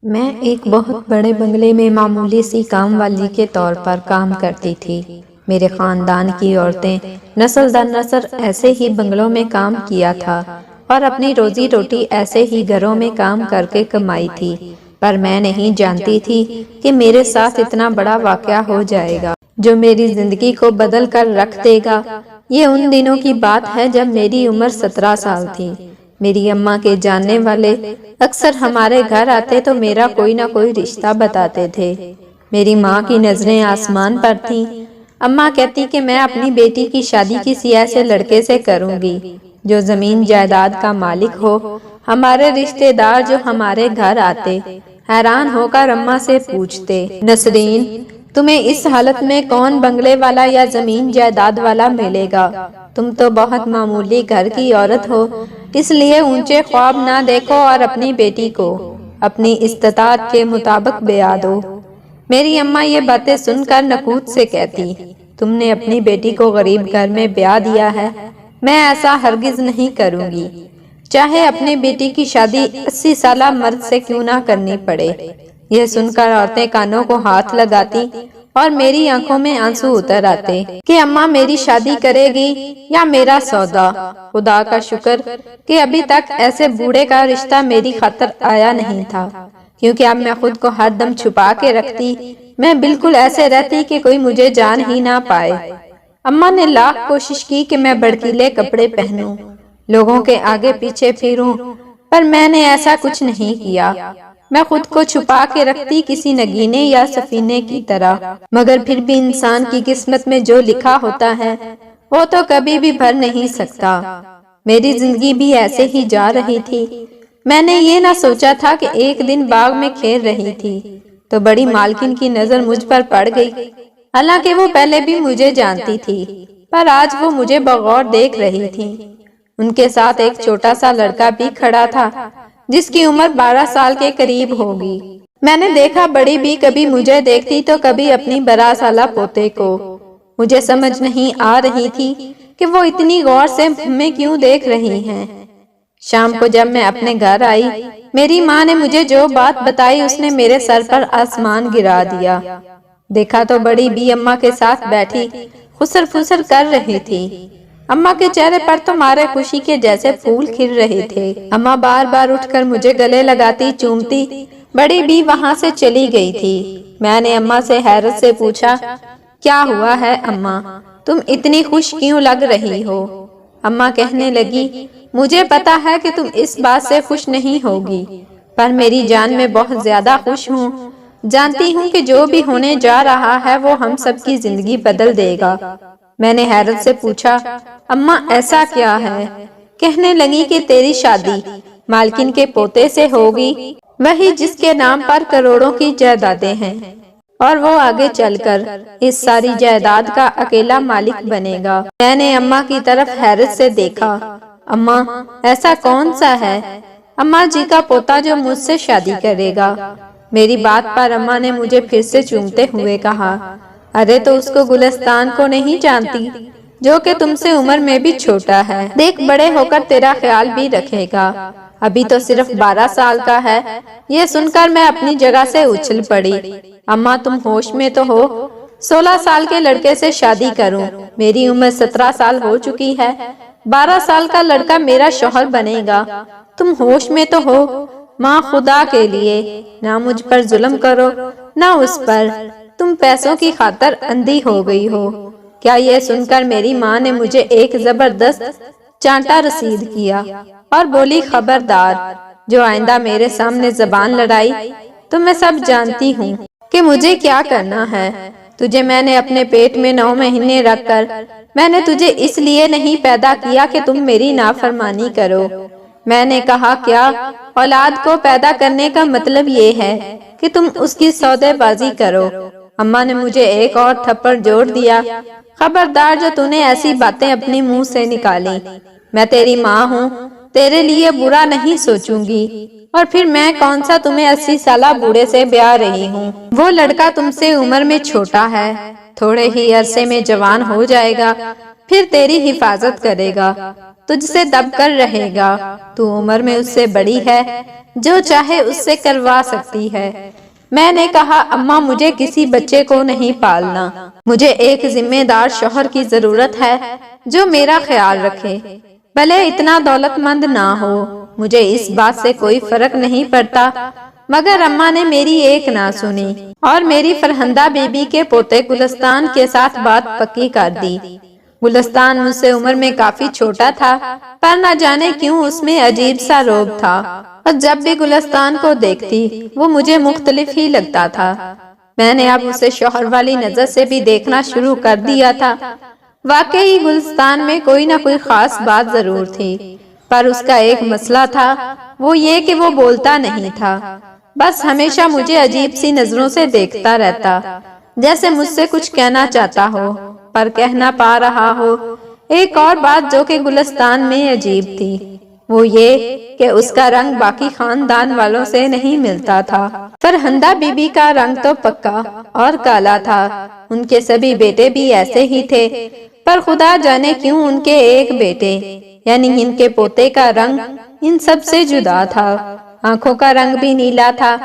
میں ایک بہت بڑے بنگلے میں معمولی سی کام والی کے طور پر کام کرتی تھی۔ میرے خاندان کی عورتیں نسل در نسل ایسے ہی بنگلوں میں کام کیا تھا اور اپنی روزی روٹی ایسے ہی گھروں میں کام کر کے کمائی تھی، پر میں نہیں جانتی تھی کہ میرے ساتھ اتنا بڑا واقعہ ہو جائے گا جو میری زندگی کو بدل کر رکھ دے گا۔ یہ ان دنوں کی بات ہے جب میری عمر 17 سال تھی۔ میری اماں کے جاننے والے اکثر ہمارے گھر آتے تو میرا کوئی نہ کوئی رشتہ بتاتے تھے۔ میری ماں کی نظریں آسمان پر تھیں۔ اماں کہتی کہ میں اپنی بیٹی کی شادی کسی ایسے لڑکے سے کروں گی جو زمین جائیداد کا مالک ہو۔ ہمارے رشتہ دار جو ہمارے گھر آتے حیران ہو کر اماں سے پوچھتے، نسرین، تمہیں اس حالت میں کون بنگلے والا یا زمین جائیداد والا ملے گا؟ تم تو بہت معمولی گھر کی عورت ہو، اس لیے اونچے خواب نہ دیکھو اور اپنی بیٹی کو اپنی استطاعت کے مطابق بیاہ دو۔ میری اماں یہ باتیں سن کر نکوت سے کہتی، تم نے اپنی بیٹی کو غریب گھر میں بیاہ دیا ہے، میں ایسا ہرگز نہیں کروں گی، چاہے اپنی بیٹی کی شادی 80 سالہ مرد سے کیوں نہ کرنی پڑے۔ یہ سن کر عورتیں کانوں کو ہاتھ لگاتی اور میری آنکھوں میں آنسو اتر آتے کہ اماں میری شادی کرے گی یا میرا سودا۔ خدا کا شکر کہ ابھی تک ایسے بوڑھے کا رشتہ میری خاطر آیا نہیں تھا، کیونکہ اب میں خود کو ہر دم چھپا کے رکھتی، میں بالکل ایسے رہتی کہ کوئی مجھے جان ہی نہ پائے۔ اماں نے لاکھ کوشش کی کہ میں بھڑکیلے کپڑے پہنوں، لوگوں کے آگے پیچھے پھروں، پر میں نے ایسا کچھ نہیں کیا۔ میں خود کو چھپا کے رکھتی کسی نگینے یا سفینے کی طرح، مگر پھر بھی انسان کی قسمت میں جو لکھا ہوتا ہے وہ تو کبھی بھی بھر نہیں سکتا۔ میری زندگی بھی ایسے ہی جا رہی تھی۔ میں نے یہ نہ سوچا تھا کہ ایک دن باغ میں کھیل رہی تھی تو بڑی مالکن کی نظر مجھ پر پڑ گئی، حالانکہ وہ پہلے بھی مجھے جانتی تھی، پر آج وہ مجھے بغور دیکھ رہی تھی۔ ان کے ساتھ ایک چھوٹا سا لڑکا بھی کھڑا تھا جس کی عمر 12 سال کے قریب ہوگی۔ میں نے دیکھا بڑی بھی کبھی مجھے دیکھتی تو کبھی اپنی 12 سالہ پوتے کو۔ مجھے سمجھ نہیں آ رہی تھی کہ وہ اتنی غور سے ہمیں کیوں دیکھ رہی ہیں۔ شام کو جب میں اپنے گھر آئی، میری ماں نے مجھے جو بات بتائی اس نے میرے سر پر آسمان گرا دیا۔ دیکھا تو بڑی بھی اماں کے ساتھ بیٹھی خسر فسر کر رہی تھی۔ اماں کے چہرے پر تو مارے خوشی کے جیسے پھول کھل رہے تھے۔ اماں بار بار اٹھ کر مجھے گلے لگاتی، چومتی، بڑی بھی وہاں سے چلی گئی تھی۔ میں نے اماں سے حیرت سے پوچھا، کیا ہوا ہے اماں، تم اتنی خوش کیوں لگ رہی ہو؟ اماں کہنے لگی، مجھے پتا ہے کہ تم اس بات سے خوش نہیں ہوگی، پر میری جان میں بہت زیادہ خوش ہوں۔ جانتی ہوں کہ جو بھی ہونے جا رہا ہے وہ ہم سب کی زندگی بدل دے گا۔ میں نے حیرت سے پوچھا، اماں ایسا کیا ہے؟ کہنے لگی کہ تیری شادی مالکن کے پوتے سے ہوگی، وہی جس کے نام پر کروڑوں کی جائیدادیں ہیں، اور وہ آگے چل کر اس ساری جائیداد کا اکیلا مالک بنے گا۔ میں نے اماں کی طرف حیرت سے دیکھا، اماں ایسا کون سا ہے؟ اماں جی کا پوتا جو مجھ سے شادی کرے گا۔ میری بات پر اماں نے مجھے پھر سے چومتے ہوئے کہا، ارے تو اس کو گلستان کو نہیں جانتی جو کہ تم سے عمر میں بھی چھوٹا ہے، دیکھ بڑے ہو کر تیرا خیال بھی رکھے گا، ابھی تو صرف 12 سال کا ہے۔ یہ سن کر میں اپنی جگہ سے اچھل پڑی، اماں تم ہوش میں تو ہو؟ 16 سال کے لڑکے سے شادی کروں، میری عمر 17 سال ہو چکی ہے، 12 سال کا لڑکا میرا شوہر بنے گا، تم ہوش میں تو ہو؟ ماں خدا کے لیے نہ مجھ پر ظلم کرو نہ اس پر، تم پیسوں کی خاطر اندھی ہو گئی ہو۔ کیا یہ سن کر میری ماں نے مجھے ایک زبردست چانٹا رسید کیا اور بولی، خبردار، جو آئندہ میرے سامنے زبان لڑائی تو میں سب جانتی ہوں کہ مجھے کیا کرنا ہے۔ تجھے میں نے اپنے پیٹ میں 9 مہینے رکھ کر میں نے تجھے اس لیے نہیں پیدا کیا کہ تم میری نافرمانی کرو۔ میں نے کہا، کیا اولاد کو پیدا کرنے کا مطلب یہ ہے کہ تم اس کی سودے بازی کرو؟ اماں نے مجھے ایک اور تھپڑ جوڑ دیا، خبردار جو تو نے ایسی باتیں اپنے منہ سے نکالی، میں تیری ماں ہوں، تیرے لیے برا نہیں سوچوں گی، اور پھر میں کون سا تمہیں 80 سالہ بوڑھے سے بیاہ رہی ہوں؟ وہ لڑکا تم سے عمر میں چھوٹا ہے، تھوڑے ہی عرصے میں جوان ہو جائے گا، پھر تیری حفاظت کرے گا۔ تجھ سے دب کر رہے گا، تو عمر میں اس سے بڑی ہے، جو چاہے اس سے کروا سکتی ہے۔ میں نے کہا اماں مجھے کسی بچے کو نہیں پالنا، مجھے ایک ذمہ دار شوہر کی ضرورت ہے جو میرا خیال رکھے، بھلے اتنا دولت مند نہ ہو، مجھے اس بات سے کوئی فرق نہیں پڑتا۔ مگر اماں نے میری ایک نہ سنی اور میری فرہندہ بی بی کے پوتے گلستان کے ساتھ بات پکی کر دی۔ گلستان مجھ سے عمر میں کافی چھوٹا تھا، پر نہ جانے کیوں اس میں عجیب سا روب تھا، اور جب بھی گلستان کو دیکھتی وہ مجھے مختلف ہی لگتا تھا۔ میں نے اب اسے شوہر والی نظر سے بھی دیکھنا شروع کر دیا تھا۔ واقعی گلستان میں کوئی نہ کوئی خاص بات ضرور تھی، پر اس کا ایک مسئلہ تھا، وہ یہ کہ وہ بولتا نہیں تھا، بس ہمیشہ مجھے عجیب سی نظروں سے دیکھتا رہتا، جیسے مجھ سے کچھ کہنا چاہتا ہو پر کہہ نہ پا رہا ہو۔ ایک اور بات جو کہ گلستان میں عجیب تھی، وہ یہ کہ اس کا رنگ باقی خاندان والوں سے نہیں ملتا تھا۔ فرہندہ بی بی کا رنگ تو پکا اور کالا تھا، ان کے سبھی بیٹے بھی ایسے ہی تھے، پر خدا جانے کیوں ان کے ایک بیٹے یعنی ان کے پوتے کا رنگ ان سب سے جدا تھا۔ آنکھوں کا رنگ بھی نیلا تھا۔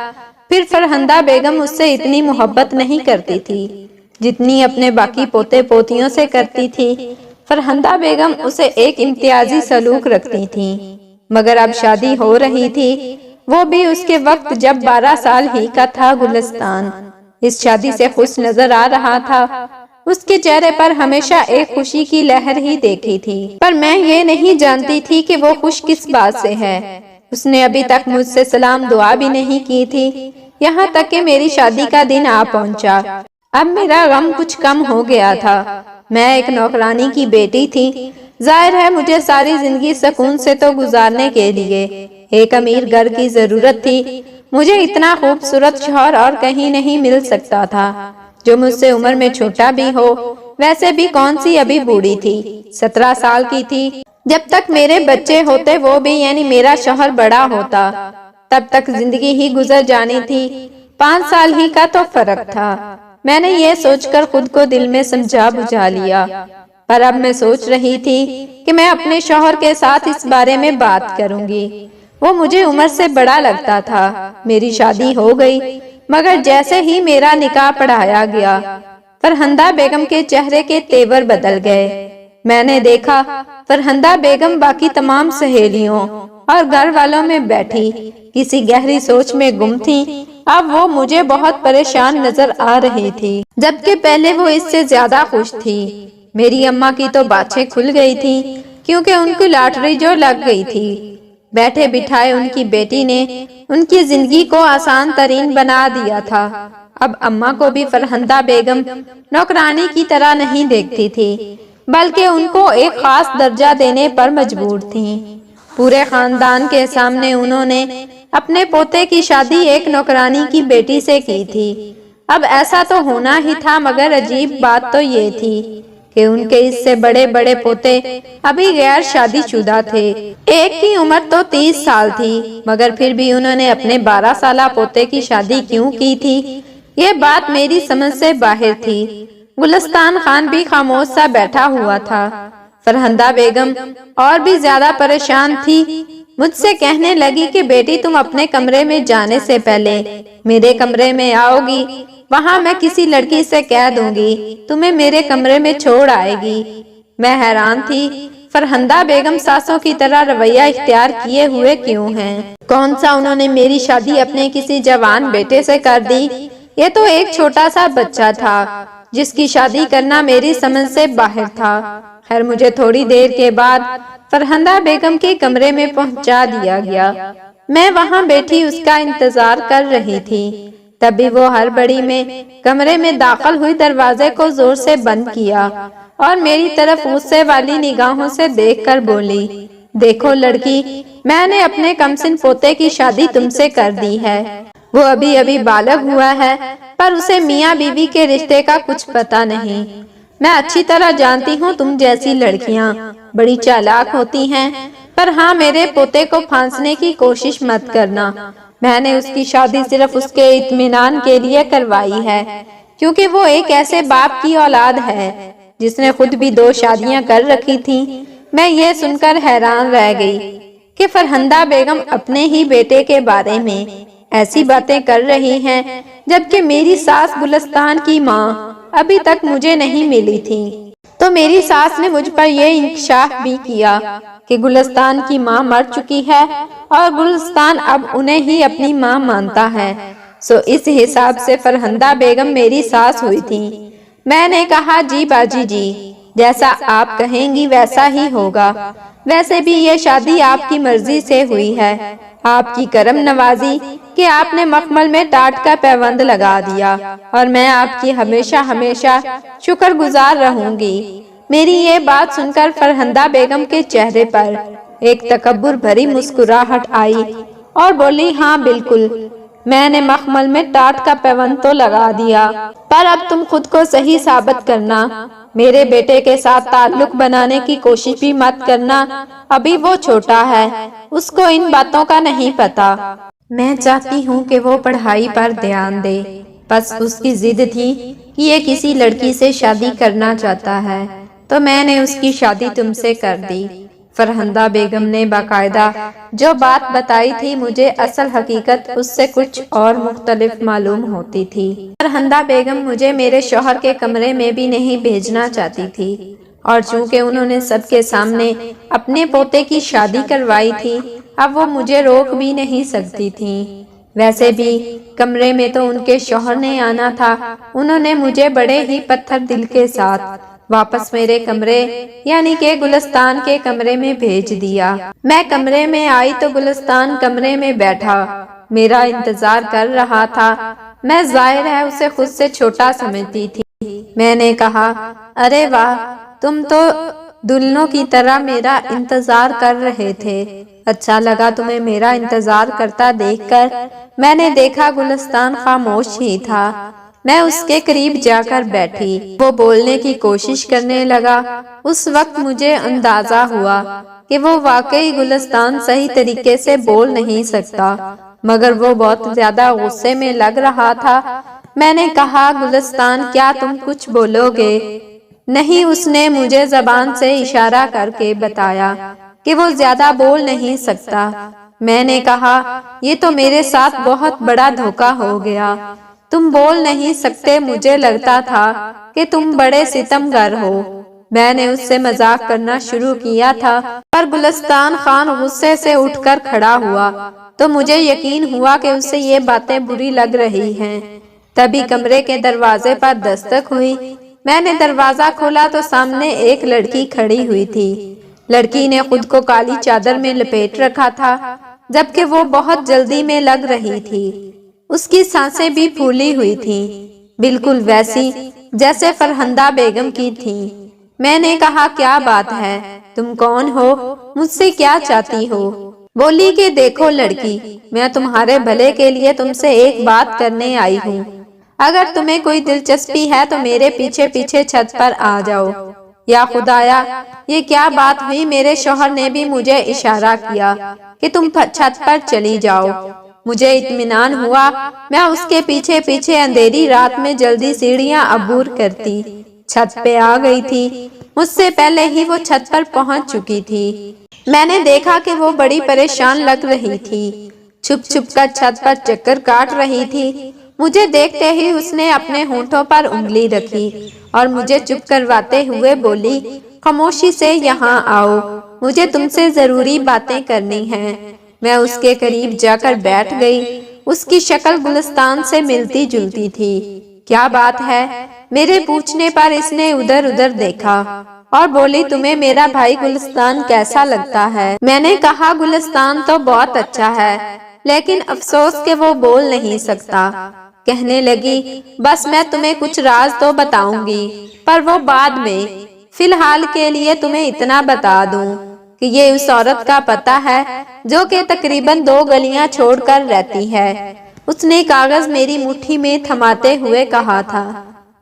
پھر فرہندہ بیگم اس سے اتنی محبت نہیں کرتی تھی جتنی اپنے باقی پوتے پوتیوں سے کرتی تھی۔ فرہندہ بیگم اسے ایک امتیازی سلوک رکھتی تھی، مگر اب شادی ہو رہی تھی، وہ بھی اس کے وقت جب 12 سال ہی کا تھا۔ گلستان اس شادی سے خوش نظر آ رہا تھا، اس کے چہرے پر ہمیشہ ایک خوشی کی لہر ہی دیکھی تھی، پر میں یہ نہیں جانتی تھی کہ وہ خوش کس بات سے ہے۔ اس نے ابھی تک مجھ سے سلام دعا بھی نہیں کی تھی، یہاں تک کہ میری شادی کا دن آ پہنچا۔ اب میرا غم کچھ کم ہو گیا تھا۔ میں ایک نوکرانی کی بیٹی تھی، ظاہر ہے مجھے ساری زندگی سکون سے تو گزارنے کے لیے ایک امیر گھر کی ضرورت تھی۔ مجھے اتنا خوبصورت شوہر اور کہیں نہیں مل سکتا تھا جو مجھ سے عمر میں چھوٹا بھی ہو، ویسے بھی کون سی ابھی بوڑھی تھی، 17 سال کی تھی۔ جب تک میرے بچے ہوتے وہ بھی یعنی میرا شوہر بڑا ہوتا، تب تک زندگی ہی گزر جانی تھی۔ 5 سال ہی کا تو فرق تھا۔ میں نے یہ سوچ کر خود کو دل میں سمجھا بجھا لیا، پر اب میں سوچ رہی تھی کہ میں اپنے شوہر کے ساتھ اس بارے میں بات کروں گی۔ وہ مجھے عمر سے بڑا لگتا تھا۔ میری شادی ہو گئی، مگر جیسے ہی میرا نکاح پڑھایا گیا، فرہندہ بیگم کے چہرے کے تیور بدل گئے۔ میں نے دیکھا فرہندہ بیگم باقی تمام سہیلیوں اور گھر والوں میں بیٹھی کسی گہری سوچ میں گم تھی۔ اب وہ مجھے بہت پریشان نظر آ رہی تھی، جبکہ پہلے وہ اس سے زیادہ خوش تھی۔ میری اماں کی تو باتیں کھل گئی تھی، کیونکہ ان کی لاٹری جو لگ گئی تھی۔ بیٹھے بٹھائے ان کی بیٹی نے ان کی زندگی کو آسان ترین بنا دیا تھا۔ اب اماں کو بھی فرہندہ بیگم نوکرانی کی طرح نہیں دیکھتی تھی، بلکہ ان کو ایک خاص درجہ دینے پر مجبور تھیں۔ پورے خاندان کے سامنے انہوں نے اپنے پوتے کی شادی ایک نوکرانی کی بیٹی سے کی تھی۔ اب ایسا تو ہونا ہی تھا، مگر عجیب بات تو یہ تھی کہ ان کے اس سے بڑے بڑے پوتے ابھی غیر شادی شدہ تھے۔ ایک کی عمر تو 30 سال تھی، مگر پھر بھی انہوں نے اپنے 12 سالہ پوتے کی شادی کیوں کی تھی، یہ بات میری سمجھ سے باہر تھی۔ گلستان خان بھی خاموش سا بیٹھا ہوا تھا۔ فرہندہ بیگم اور بھی زیادہ پریشان تھی۔ مجھ سے کہنے لگی کہ بیٹی تم اپنے کمرے میں جانے سے پہلے میرے کمرے میں آؤ گی، وہاں میں کسی لڑکی سے کہہ دوں گی تمہیں میرے کمرے میں چھوڑ آئے گی۔ میں حیران تھی، فرہندہ بیگم ساسوں کی طرح رویہ اختیار کیے ہوئے کیوں ہیں؟ کون سا انہوں نے میری شادی اپنے کسی جوان بیٹے سے کر دی؟ یہ تو ایک چھوٹا سا بچہ تھا جس کی شادی کرنا میری سمجھ سے باہر تھا۔ خیر مجھے تھوڑی دیر کے بعد فرہندہ بیگم کے کمرے میں پہنچا دیا گیا۔ میں وہاں بیٹھی اس کا انتظار کر رہی تھی، تبھی وہ ہڑبڑی میں کمرے میں داخل ہوئی، دروازے کو زور سے بند کیا اور میری طرف غصے والی نگاہوں سے دیکھ کر بولی، دیکھو لڑکی، میں نے اپنے کمسن پوتے کی شادی تم سے کر دی ہے۔ وہ ابھی ابھی بالغ ہوا ہے، پر اسے میاں بیوی کے رشتے کا کچھ پتہ نہیں۔ میں اچھی طرح جانتی ہوں تم جیسی لڑکیاں بڑی چالاک ہوتی ہیں، پر ہاں میرے پوتے کو پھانسنے کی کوشش مت کرنا۔ میں نے اس کی شادی صرف اس کے اطمینان کے لیے کروائی ہے، کیونکہ وہ ایک ایسے باپ کی اولاد ہے جس نے خود بھی 2 شادیاں کر رکھی تھیں۔ میں یہ سن کر حیران رہ گئی کہ فرہندہ بیگم اپنے ہی بیٹے کے بارے میں ایسی باتیں کر رہی ہیں، جبکہ میری ساس گلستان کی ماں ابھی تک مجھے نہیں ملی تھی۔ تو میری ساس نے مجھ پر یہ انکشاف بھی کیا کہ گلستان کی ماں مر چکی ہے اور گلستان اب انہیں ہی اپنی ماں مانتا ہے۔ سو اس حساب سے فرہندہ بیگم میری ساس ہوئی تھی۔ میں نے کہا جی باجی جی، جیسا آپ کہیں گی ویسا ہی ہوگا۔ ویسے بھی یہ شادی آپ کی مرضی سے ہوئی ہے، آپ کی کرم نوازی کہ آپ نے مخمل میں ٹاٹ کا پیوند لگا دیا، اور میں آپ کی ہمیشہ ہمیشہ شکر گزار رہوں گی۔ میری یہ بات سن کر فرہندہ بیگم کے چہرے پر ایک تکبر بھری مسکراہٹ آئی اور بولی، ہاں بالکل، میں نے مخمل میں ٹاٹ کا پیوند تو لگا دیا، پر اب تم خود کو صحیح ثابت کرنا، میرے بیٹے کے ساتھ تعلق بنانے کی کوشش بھی مت کرنا، ابھی وہ چھوٹا ہے، اس کو ان باتوں کا نہیں پتا۔ میں چاہتی ہوں کہ وہ پڑھائی پر دھیان دے، بس اس کی ضد تھی کہ یہ کسی لڑکی سے شادی کرنا چاہتا ہے، تو میں نے اس کی شادی تم سے کر دی۔ فرہندہ بیگم نے باقاعدہ جو بات بتائی تھی، مجھے اصل حقیقت اس سے کچھ اور مختلف معلوم ہوتی تھی۔ فرہندہ بیگم مجھے میرے شوہر کے کمرے میں بھی نہیں بھیجنا چاہتی تھی، اور چونکہ انہوں نے سب کے سامنے اپنے پوتے کی شادی کروائی تھی، اب وہ مجھے روک بھی نہیں سکتی تھی۔ ویسے بھی کمرے میں تو ان کے شوہر نے آنا تھا، انہوں نے مجھے بڑے ہی پتھر دل کے ساتھ واپس میرے کمرے یعنی کہ گلستان کے کمرے میں بھیج دیا۔ میں کمرے میں آئی تو گلستان کمرے میں بیٹھا میرا انتظار کر رہا تھا۔ میں ظاہر ہے اسے خود سے چھوٹا سمجھتی تھی۔ میں نے کہا، ارے واہ، تم تو دلہنوں کی طرح میرا انتظار کر رہے تھے، اچھا لگا تمہیں میرا انتظار کرتا دیکھ کر۔ میں نے دیکھا گلستان خاموش ہی تھا۔ میں اس کے قریب جا کر بیٹھی، وہ بولنے کی کوشش کرنے لگا۔ اس وقت مجھے اندازہ ہوا کہ وہ واقعی گلستان صحیح طریقے سے بول نہیں سکتا، مگر وہ بہت زیادہ غصے میں لگ رہا تھا۔ میں نے کہا، گلستان کیا تم کچھ بولو گے؟ نہیں، اس نے مجھے زبان سے اشارہ کر کے بتایا کہ وہ زیادہ بول نہیں سکتا۔ میں نے کہا، یہ تو میرے ساتھ بہت بڑا دھوکہ ہو گیا، تم بول نہیں سکتے، مجھے لگتا تھا کہ تم بڑے ستمگر ہو۔ میں نے اس سے مذاق کرنا شروع کیا تھا، پر گلستان خان غصے سے اٹھ کر کھڑا ہوا تو مجھے یقین ہوا کہ اسے یہ باتیں بری لگ رہی ہیں۔ تبھی کمرے کے دروازے پر دستک ہوئی۔ میں نے دروازہ کھولا تو سامنے ایک لڑکی کھڑی ہوئی تھی۔ لڑکی نے خود کو کالی چادر میں لپیٹ رکھا تھا، جبکہ وہ بہت جلدی میں لگ رہی تھی۔ اس کی سانسیں بھی پھولی ہوئی تھیں، بالکل ویسی جیسے فرہندہ بیگم کی تھیں۔ میں نے کہا، کیا بات ہے، تم کون ہو، مجھ سے کیا چاہتی ہو؟ بولی کہ دیکھو لڑکی، میں تمہارے بھلے کے لیے تم سے ایک بات کرنے آئی ہوں، اگر تمہیں کوئی دلچسپی ہے تو میرے پیچھے پیچھے چھت پر آ جاؤ۔ یا خدایا، یہ کیا بات ہوئی، میرے شوہر نے بھی مجھے اشارہ کیا کہ تم چھت پر چلی جاؤ۔ مجھے اطمینان ہوا۔ میں اس کے پیچھے پیچھے اندھیری رات میں جلدی سیڑھیاں عبور کرتی چھت پہ آ گئی تھی۔ مجھ سے پہلے ہی وہ چھت پر پہنچ چکی تھی۔ میں نے دیکھا کہ وہ بڑی پریشان لگ رہی تھی، چھپ چھپ کر چھت پر چکر کاٹ رہی تھی۔ مجھے دیکھتے ہی اس نے اپنے ہونٹوں پر انگلی رکھی اور مجھے چپ کرواتے ہوئے بولی، خاموشی سے یہاں آؤ، مجھے تم سے ضروری باتیں کرنی ہیں۔ میں اس کے قریب جا کر بیٹھ گئی۔ اس کی شکل گلستان سے ملتی جلتی تھی۔ کیا بات ہے؟ میرے پوچھنے پر اس نے ادھر ادھر دیکھا اور بولی، تمہیں میرا بھائی گلستان کیسا لگتا ہے؟ میں نے کہا، گلستان تو بہت اچھا ہے، لیکن افسوس کہ وہ بول نہیں سکتا۔ کہنے لگی، بس میں تمہیں کچھ راز تو بتاؤں گی، پر وہ بعد میں، فی الحال کے لیے تمہیں اتنا بتا دوں کہ یہ اس عورت کا پتہ ہے جو کہ تقریباً 2 گلیاں چھوڑ کر رہتی ہے۔ اس نے کاغذ میری مٹھی میں تھماتے ہوئے کہا تھا،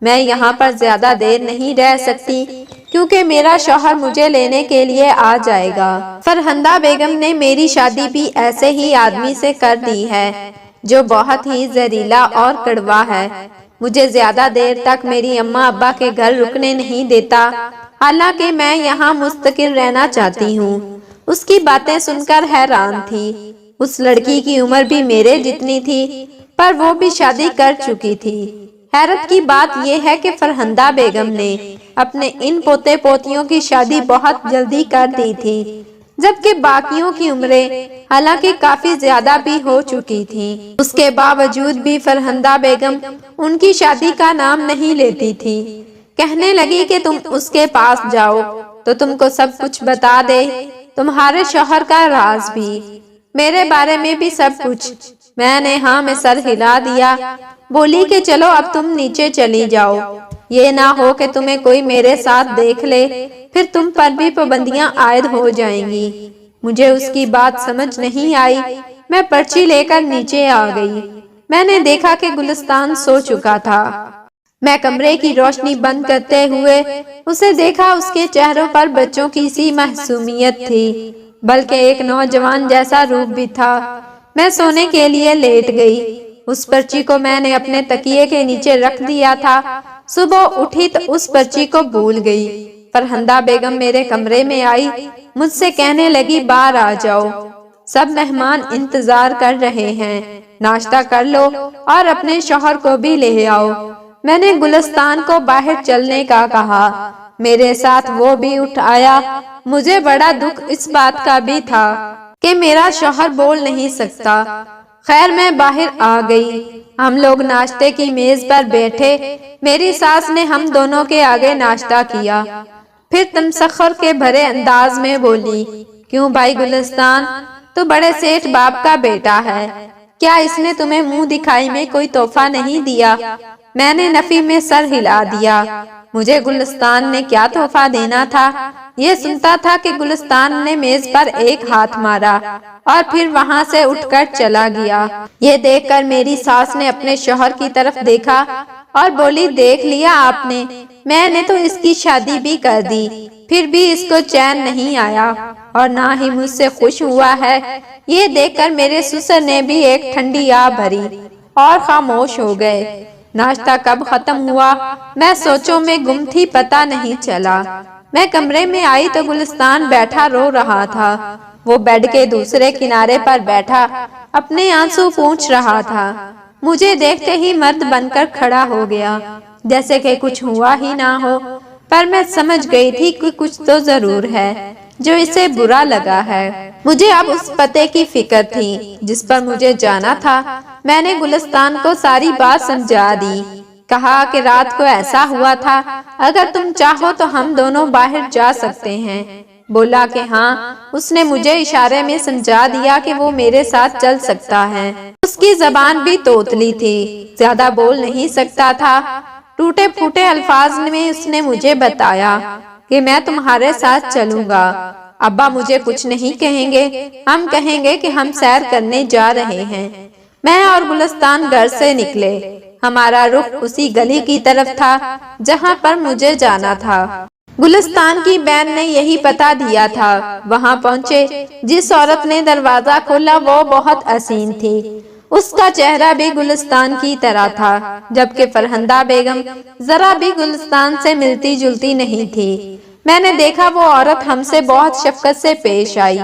میں یہاں پر زیادہ دیر نہیں رہ سکتی کیونکہ میرا شوہر مجھے لینے کے لیے آ جائے گا۔ فرہندہ بیگم نے میری شادی بھی ایسے ہی آدمی سے کر دی ہے جو بہت ہی زہریلا اور کڑوا ہے۔ مجھے زیادہ دیر تک میری اماں ابا کے گھر رکنے نہیں دیتا حالانکہ میں یہاں مستقل رہنا چاہتی ہوں۔ اس کی باتیں سن کر حیران تھی۔ اس لڑکی کی عمر بھی میرے جتنی تھی، پر وہ بھی شادی کر چکی تھی۔ حیرت کی بات یہ ہے کہ فرہندہ بیگم نے اپنے ان پوتے پوتیوں کی شادی بہت جلدی کر دی تھی، جبکہ باقیوں کی عمریں حالانکہ کافی زیادہ بھی ہو چکی تھیں۔ اس کے باوجود بھی فرہندہ بیگم ان کی شادی کا نام نہیں لیتی تھی۔ کہنے لگی کہ تم اس کے پاس جاؤ تو تم کو سب کچھ بتا دے، تمہارے شوہر کا راز بھی، میرے بارے میں بھی سب کچھ۔ میں نے ہاں میں سر ہلا دیا، بولی کہ چلو اب تم نیچے چلی جاؤ، یہ نہ ہو کہ تمہیں کوئی میرے ساتھ دیکھ لے، پھر تم پر بھی پابندیاں عائد ہو جائیں گی۔ مجھے اس کی بات سمجھ نہیں آئی، میں پرچی لے کر نیچے آ گئی۔ میں نے دیکھا کہ گلستان سو چکا تھا۔ میں کمرے کی روشنی بند کرتے ہوئے اسے دیکھا۔ اس کے چہروں پر بچوں کی سی معصومیت تھی، بلکہ ایک نوجوان جیسا روپ بھی تھا۔ میں سونے کے لیے لیٹ گئی۔ اس پرچی کو میں نے اپنے تکیے کے نیچے رکھ دیا تھا۔ صبح اٹھی تو اس پرچی کو بھول گئی۔ فرہندہ بیگم میرے کمرے میں آئی، مجھ سے کہنے لگی باہر آ جاؤ، سب مہمان انتظار کر رہے ہیں، ناشتہ کر لو اور اپنے شوہر کو بھی لے آؤ۔ میں نے گلستان کو باہر چلنے کا کہا، میرے ساتھ وہ بھی اٹھ آیا۔ مجھے بڑا دکھ اس بات کا بھی تھا کہ میرا شوہر بول نہیں سکتا۔ خیر میں باہر آ گئی۔ ہم لوگ ناشتے کی میز پر بیٹھے۔ میری ساس نے ہم دونوں کے آگے ناشتہ کیا، پھر تمسخر کے بھرے انداز میں بولی، کیوں بھائی گلستان، تو بڑے سیٹھ باپ کا بیٹا ہے، کیا اس نے تمہیں منہ دکھائی میں کوئی تحفہ نہیں دیا؟ میں نے نفی میں سر ہلا دیا۔ مجھے گلستان نے کیا تحفہ دینا تھا؟ یہ سنتا تھا کہ گلستان نے میز پر ایک ہاتھ مارا اور پھر وہاں سے اٹھ کر چلا گیا۔ یہ دیکھ کر میری ساس نے اپنے شوہر کی طرف دیکھا اور بولی، دیکھ لیا آپ نے، میں نے تو اس کی شادی بھی کر دی، پھر بھی اس کو چین نہیں آیا اور نہ ہی مجھ سے خوش ہوا ہے۔ یہ دیکھ کر میرے سسر نے بھی ایک ٹھنڈی آہ بھری اور خاموش ہو گئے۔ ناشتہ کب ختم ہوا میں سوچوں میں گم تھی، پتہ نہیں چلا۔ میں کمرے میں آئی تو گلستان بیٹھا رو رہا تھا۔ وہ بیڈ کے دوسرے کنارے پر بیٹھا اپنے آنسو پونچھ رہا تھا۔ مجھے دیکھتے ہی مرد بن کر کھڑا ہو گیا، جیسے کہ کچھ ہوا ہی نہ ہو، پر میں سمجھ گئی تھی کہ کچھ تو ضرور ہے جو اسے برا لگا ہے۔ مجھے اب اس پتے کی فکر تھی جس پر مجھے جانا تھا۔ میں نے گلستان کو ساری بات سمجھا دی، کہا کہ رات کو ایسا ہوا تھا، اگر تم چاہو تو ہم دونوں باہر جا سکتے ہیں۔ بولا کہ ہاں۔ اس نے مجھے اشارے میں سمجھا دیا کہ وہ میرے ساتھ چل سکتا ہے۔ اس کی زبان بھی توتلی تھی، زیادہ بول نہیں سکتا تھا۔ ٹوٹے پھوٹے الفاظ میں اس نے مجھے بتایا کہ میں تمہارے ساتھ چلوں گا، ابا مجھے کچھ نہیں کہیں گے، ہم کہیں گے کہ ہم سیر کرنے جا رہے ہیں۔ میں اور گلستان گھر سے نکلے۔ ہمارا رخ اسی گلی کی طرف تھا جہاں پر مجھے جانا تھا۔ گلستان کی بہن نے یہی پتہ دیا تھا۔ وہاں پہنچے، جس عورت نے دروازہ کھولا وہ بہت حسین تھی۔ اس کا چہرہ بھی گلستان کی طرح تھا، جبکہ فرہندہ بیگم ذرا بھی گلستان سے ملتی جلتی نہیں تھی۔ میں نے دیکھا وہ عورت ہم سے بہت شفقت سے پیش آئی،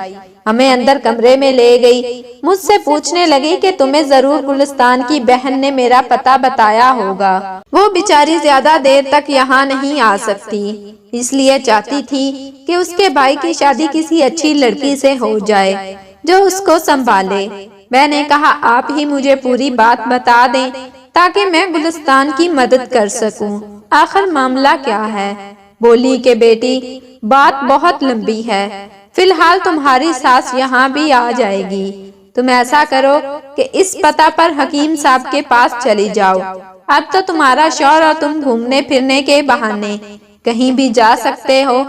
ہمیں اندر کمرے میں لے گئی، مجھ سے پوچھنے لگی کہ تمہیں ضرور گلستان کی بہن نے میرا پتہ بتایا ہوگا، وہ بیچاری زیادہ دیر تک یہاں نہیں آ سکتی، اس لیے چاہتی تھی کہ اس کے بھائی کی شادی کسی اچھی لڑکی سے ہو جائے جو اس کو سنبھالے۔ میں نے کہا آپ ہی مجھے پوری بات بتا دیں تاکہ میں گلستان کی مدد کر سکوں، آخر معاملہ کیا ہے؟ بولی کہ بیٹی بات بہت لمبی ہے، فی الحال تمہاری ساس یہاں بھی آ جائے گی، تم ایسا کرو کہ اس پتہ پر حکیم صاحب کے پاس چلی جاؤ، اب تو تمہارا شوہر اور تم گھومنے پھرنے کے بہانے کہیں بھی جا سکتے ہو۔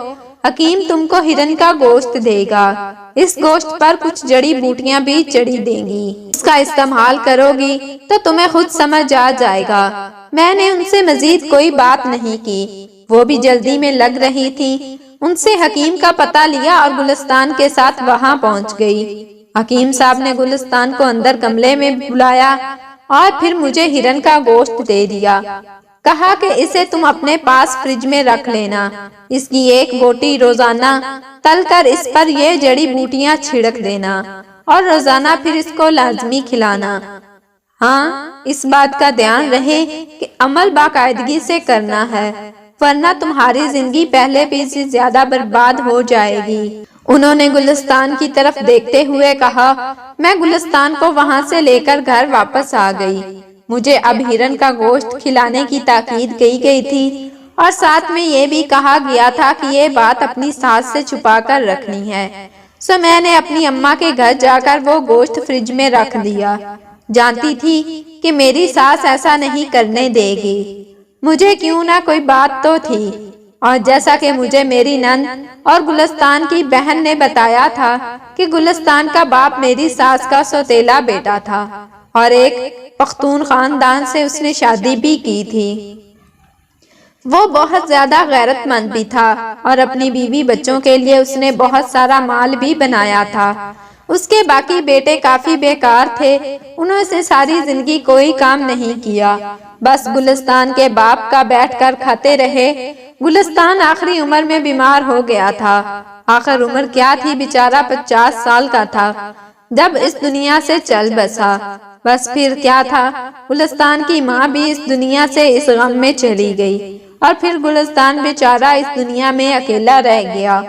حکیم تم کو ہرن کا گوشت دے گا، اس گوشت پر کچھ جڑی بوٹیاں بھی چڑی دیں گی، اس کا استعمال کرو گی تو تمہیں خود سمجھ آ جائے گا۔ میں نے ان سے مزید کوئی بات نہیں کی، وہ بھی جلدی میں لگ رہی تھی۔ ان سے حکیم کا پتہ لیا اور گلستان کے ساتھ وہاں پہنچ گئی۔ حکیم صاحب نے گلستان کو اندر کمرے میں بلایا اور پھر مجھے ہرن کا گوشت دے دیا۔ کہا کہ اسے تم اپنے پاس فریج میں رکھ لینا، اس کی ایک بوٹی روزانہ تل کر اس پر یہ جڑی بوٹیاں چھڑک دینا اور روزانہ پھر اس کو لازمی کھلانا۔ ہاں، اس بات کا دھیان رہے کہ عمل باقاعدگی سے کرنا ہے، ورنہ تمہاری زندگی پہلے بھی سے زیادہ برباد ہو جائے گی۔ انہوں نے گلستان کی طرف دیکھتے ہوئے کہا، میں گلستان کو وہاں سے لے کر گھر واپس آ گئی۔ مجھے اب ہرن کا گوشت کھلانے کی تاکید کی گئی تھی اور ساتھ میں یہ بھی کہا گیا تھا کہ یہ بات اپنی ساس سے چھپا کر رکھنی ہے۔ سو میں نے اپنی اماں کے گھر جا کر وہ گوشت فریج میں رکھ دیا، جانتی تھی کہ میری ساس ایسا نہیں کرنے دے گی۔ مجھے کیوں نہ کوئی بات تو تھی، اور جیسا کہ مجھے میری نند اور گلستان کی بہن نے بتایا تھا کہ گلستان کا باپ میری ساس کا سوتیلا بیٹا تھا اور ایک پختون خاندان سے اس نے شادی بھی کی تھی۔ وہ بہت زیادہ غیرت مند بھی تھا اور اپنی بیوی بچوں کے لیے اس نے بہت سارا مال بھی بنایا تھا۔ اس کے باقی بیٹے کافی بیکار تھے، انہوں نے ساری زندگی کوئی کام نہیں کیا، بس گلستان کے باپ کا بیٹھ کر کھاتے رہے۔ گلستان آخری عمر میں بیمار ہو گیا تھا۔ آخر عمر کیا تھی، بیچارہ 50 سال کا تھا جب اس دنیا سے چل بسا۔ بس پھر کیا تھا، گلستان کی ماں بھی اس دنیا سے اس غم میں چلی گئی اور پھر گلستان بیچارہ اس دنیا میں اکیلا رہ گیا۔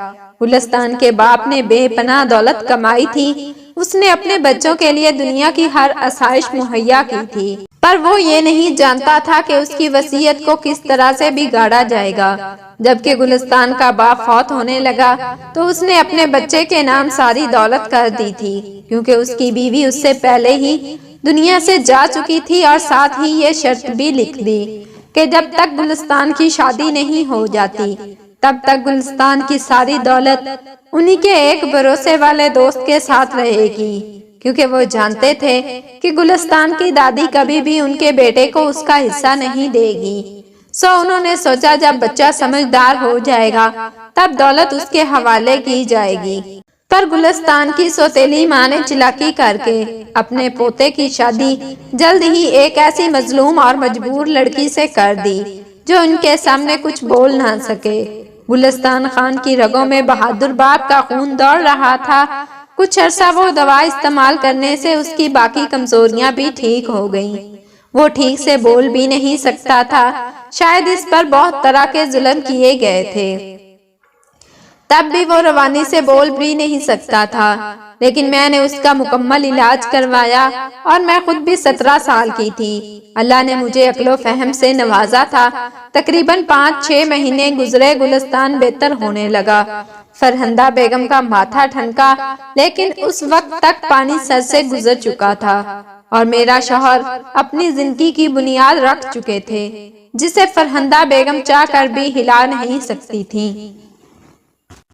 گلستان کے باپ نے بے پناہ دولت کمائی تھی، اس نے اپنے بچوں کے لیے دنیا کی ہر آسائش مہیا کی تھی، پر وہ یہ نہیں جانتا تھا کہ اس کی وصیت کو کس طرح سے بگاڑا جائے گا۔ جبکہ گلستان کا باپ فوت ہونے لگا تو اس نے اپنے بچے کے نام ساری دولت کر دی تھی، کیونکہ اس کی بیوی اس سے پہلے ہی دنیا سے جا چکی تھی، اور ساتھ ہی یہ شرط بھی لکھ دی کہ جب تک گلستان کی شادی نہیں ہو جاتی تب تک گلستان کی ساری دولت انہی کے ایک بھروسے والے دوست کے ساتھ رہے گی، کیونکہ وہ جانتے تھے کہ گلستان کی دادی کبھی بھی ان کے بیٹے کو اس کا حصہ نہیں دے گی۔ سو انہوں نے سوچا جب بچہ سمجھدار ہو جائے گا تب دولت اس کے حوالے کی جائے گی، پر گلستان کی سوتیلی ماں نے چلاکی کر کے اپنے پوتے کی شادی جلد ہی ایک ایسی مظلوم اور مجبور لڑکی سے کر دی جو ان کے سامنے کچھ بول نہ سکے۔ گلستان خان کی رگوں میں بہادر باپ کا خون دوڑ رہا تھا۔ کچھ عرصہ وہ دوا استعمال کرنے سے اس کی باقی کمزوریاں بھی ٹھیک ہو گئیں۔ وہ ٹھیک سے بول بھی نہیں سکتا تھا، شاید اس پر بہت طرح کے ظلم کیے گئے تھے، تب بھی وہ روانی سے بول بھی نہیں سکتا تھا، لیکن میں نے اس کا مکمل علاج کروایا اور میں خود بھی 17 سال کی تھی۔ اللہ نے مجھے عقل و فہم سے نوازا تھا۔ تقریباً 5-6 مہینے گزرے، گلستان بہتر ہونے لگا۔ فرہندہ بیگم کا ماتھا ٹھنکا، لیکن اس وقت تک پانی سر سے گزر چکا تھا اور میرا شوہر اپنی زندگی کی بنیاد رکھ چکے تھے، جسے فرہندہ بیگم چاہ کر بھی ہلا نہیں سکتی تھی۔